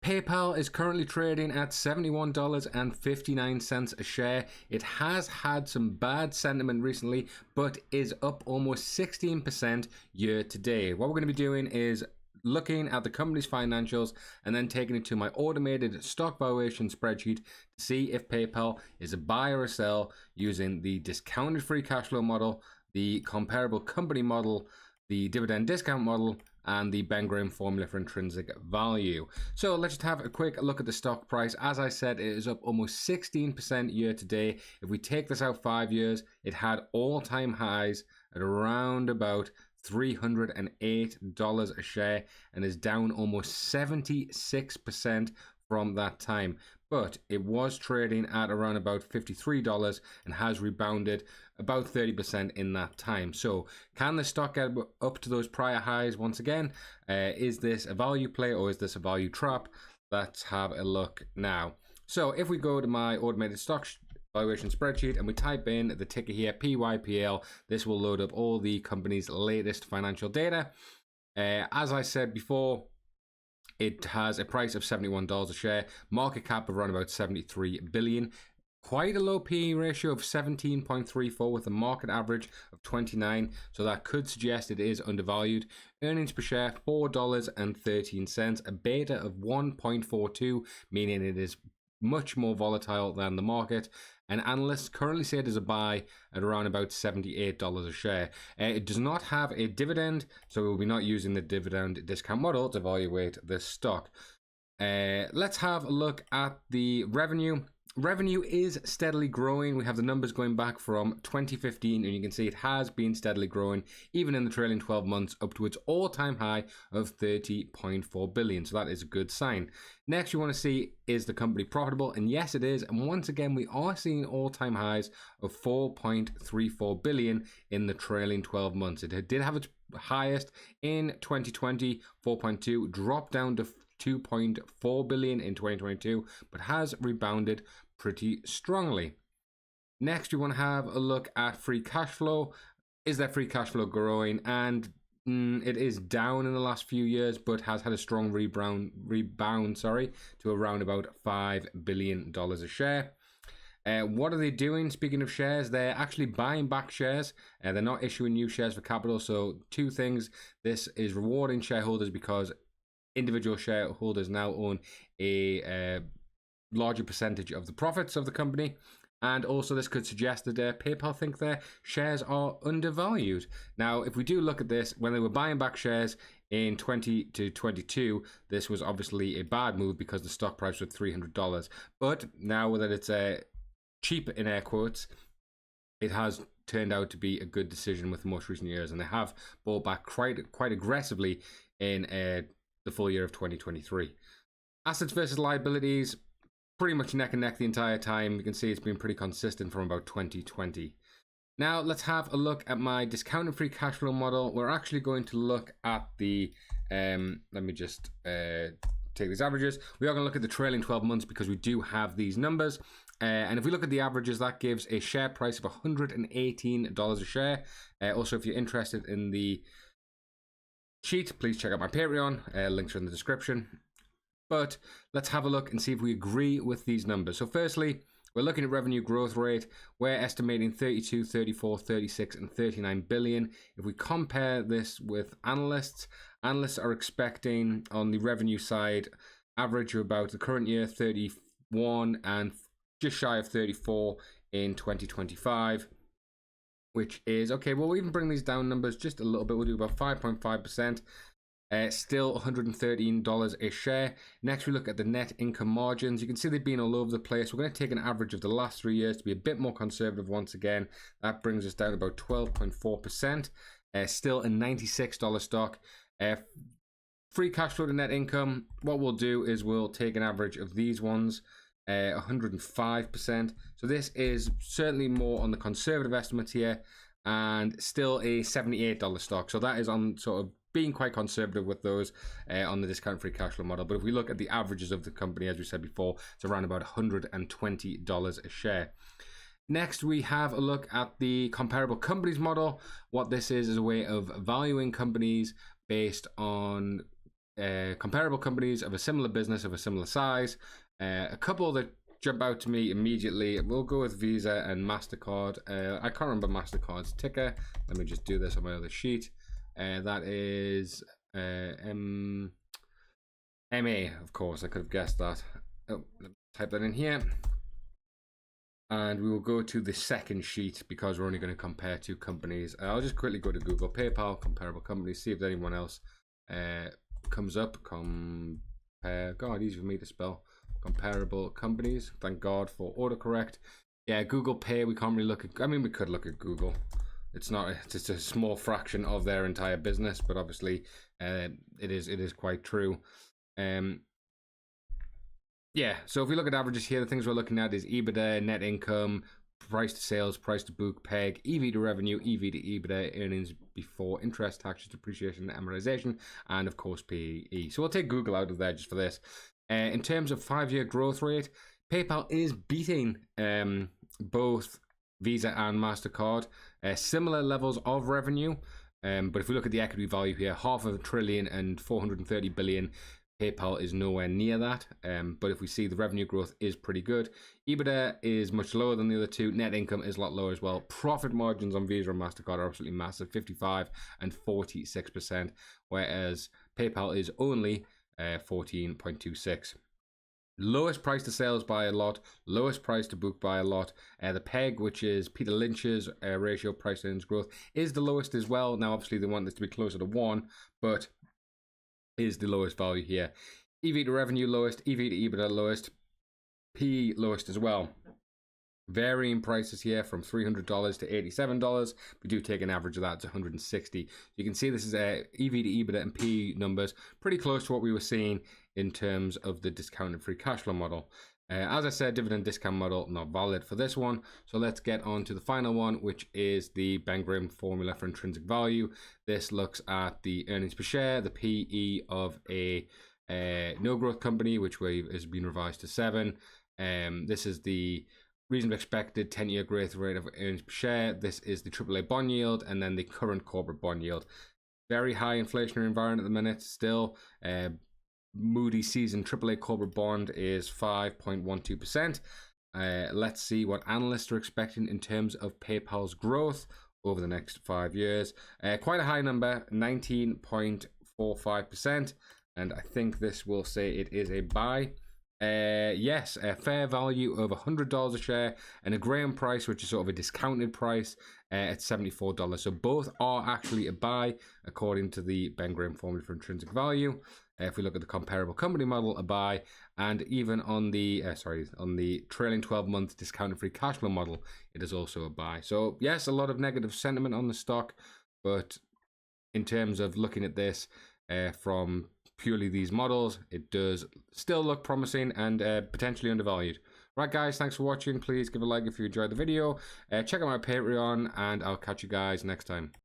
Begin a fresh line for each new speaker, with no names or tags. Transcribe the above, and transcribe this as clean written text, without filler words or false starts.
PayPal is currently trading at $71.59 a share. It has had some bad sentiment recently, but is up almost 16% year to date. What we're going to be doing is looking at the company's financials and then taking it to my automated stock valuation spreadsheet to see if PayPal is a buy or a sell using the discounted free cash flow model, the comparable company model, the dividend discount model, and the Ben Graham formula for intrinsic value. So let's just have a quick look at the stock price. As I said, it is up almost 16% year to date. If we take this out 5 years, it had all-time highs at around about $308 a share and is down almost 76% from that time. But it was trading at around about $53 and has rebounded about 30% in that time. So can the stock get up to those prior highs once again? Is this a value play or is this a value trap? Let's have a look now. So if we go to my automated stock valuation spreadsheet and we type in the ticker here, PYPL, this will load up all the company's latest financial data. As I said before, it has a price of $71 a share, market cap of around about 73 billion. Quite a low PE ratio of 17.34 with a market average of 29, so that could suggest it is undervalued. Earnings per share $4.13, a beta of 1.42, meaning it is much more volatile than the market. And analysts currently say it is a buy at around about $78 a share. It does not have a dividend, so we'll be not using the dividend discount model to evaluate this stock. Let's have a look at the revenue. Revenue is steadily growing. We have the numbers going back from 2015, and you can see it has been steadily growing, even in the trailing 12 months, up to its all-time high of 30.4 billion. So that is a good sign. Next, you want to see, is the company profitable? And yes, it is. And once again, we are seeing all-time highs of 4.34 billion in the trailing 12 months. It did have its highest in 2020, 4.2, dropped down to 2.4 billion in 2022, but has rebounded pretty strongly. Next, we want to have a look at free cash flow. Is that free cash flow growing? And it is down in the last few years, but has had a strong rebound to around about $5 billion a share. What are they doing? Speaking of shares, they're actually buying back shares. They're not issuing new shares for capital. So two things. This is rewarding shareholders because individual shareholders now own a larger percentage of the profits of the company. And also this could suggest that PayPal think their shares are undervalued. Now, if we do look at this, when they were buying back shares in 20 to 22, this was obviously a bad move because the stock price was $300. But now that it's cheap in air quotes, it has turned out to be a good decision with the most recent years. And they have bought back quite aggressively in the full year of 2023. Assets versus liabilities, pretty much neck and neck the entire time. You can see it's been pretty consistent from about 2020. Now let's have a look at my discounted free cash flow model. We're actually going to look at the, let me just take these averages. We are going to look at the trailing 12 months because we do have these numbers. And if we look at the averages, that gives a share price of $118 a share. Also, if you're interested in the sheet, please check out my Patreon. Links are in the description. But let's have a look and see if we agree with these numbers. So firstly, we're looking at revenue growth rate. We're estimating 32, 34, 36, and 39 billion. If we compare this with analysts are expecting on the revenue side, average of about the current year 31 and just shy of 34 in 2025. Which is, okay, well, we'll even bring these down numbers just a little bit. We'll do about 5.5%. Still $113 a share. Next, we look at the net income margins. You can see they've been all over the place. We're going to take an average of the last 3 years to be a bit more conservative once again. That brings us down to about 12.4%. Still a $96 stock. Free cash flow to net income. What we'll do is we'll take an average of these ones. 105%. So this is certainly more on the conservative estimates here, and still a $78 stock. So that is on sort of being quite conservative with those on the discount free cash flow model. But if we look at the averages of the company, as we said before, it's around about $120 a share. Next, we have a look at the comparable companies model. What this is a way of valuing companies based on comparable companies of a similar business of a similar size. A couple that jump out to me immediately. We'll go with Visa and MasterCard. I can't remember MasterCard's ticker. Let me just do this on my other sheet. That is MA, of course. I could have guessed that. Oh, let me type that in here. And we will go to the second sheet because we're only going to compare two companies. I'll just quickly go to Google PayPal, comparable companies, see if anyone else comes up. God, easy for me to spell. Comparable companies. Thank God for autocorrect. Yeah, Google Pay, we can't really look at. I mean, we could look at Google. It's just a small fraction of their entire business, but obviously it is quite true. Yeah, so if we look at averages here, the things we're looking at is EBITDA, net income, price to sales, price to book, PEG, EV to revenue, EV to EBITDA, earnings before interest, taxes, depreciation, amortization, and of course PE. So we'll take Google out of there just for this. In terms of 5-year growth rate, PayPal is beating both Visa and MasterCard. Similar levels of revenue, but if we look at the equity value here, $500 billion and 430 billion. PayPal is nowhere near that, but if we see the revenue growth is pretty good. EBITDA is much lower than the other two. Net income is a lot lower as well. Profit margins on Visa and MasterCard are absolutely massive, 55 and 46%, whereas PayPal is only 14.26. Lowest price to sales by a lot, lowest price to book by a lot. The PEG, which is Peter Lynch's ratio price to earnings growth, is the lowest as well. Now, obviously, they want this to be closer to 1, but is the lowest value here. EV to revenue lowest, EV to EBITDA lowest, PE lowest as well. Varying prices here from $300 to $87. We do take an average of that to $160. You can see this is EV to EBITDA and PE numbers pretty close to what we were seeing in terms of the discounted free cash flow model. As I said, dividend discount model not valid for this one. So let's get on to the final one, which is the Ben Graham formula for intrinsic value. This looks at the earnings per share, the PE of a no growth company, which has been revised to 7. This is the reasonably expected 10-year growth rate of earnings per share. This is the AAA bond yield, and then the current corporate bond yield. Very high inflationary environment at the minute still. Moody's season AAA corporate bond is 5.12%. Let's see what analysts are expecting in terms of PayPal's growth over the next 5 years. Quite a high number, 19.45%. And I think this will say it is a buy. Yes, a fair value of $100 a share and a Graham price, which is sort of a discounted price at $74. So both are actually a buy according to the Ben Graham formula for intrinsic value. If we look at the comparable company model, a buy, and even on the trailing 12-month discounted free cash flow model, it is also a buy. So yes, a lot of negative sentiment on the stock, but in terms of looking at this from purely these models, it does still look promising and potentially undervalued. Right, guys, thanks for watching. Please give a like if you enjoyed the video. Check out my Patreon, and I'll catch you guys next time.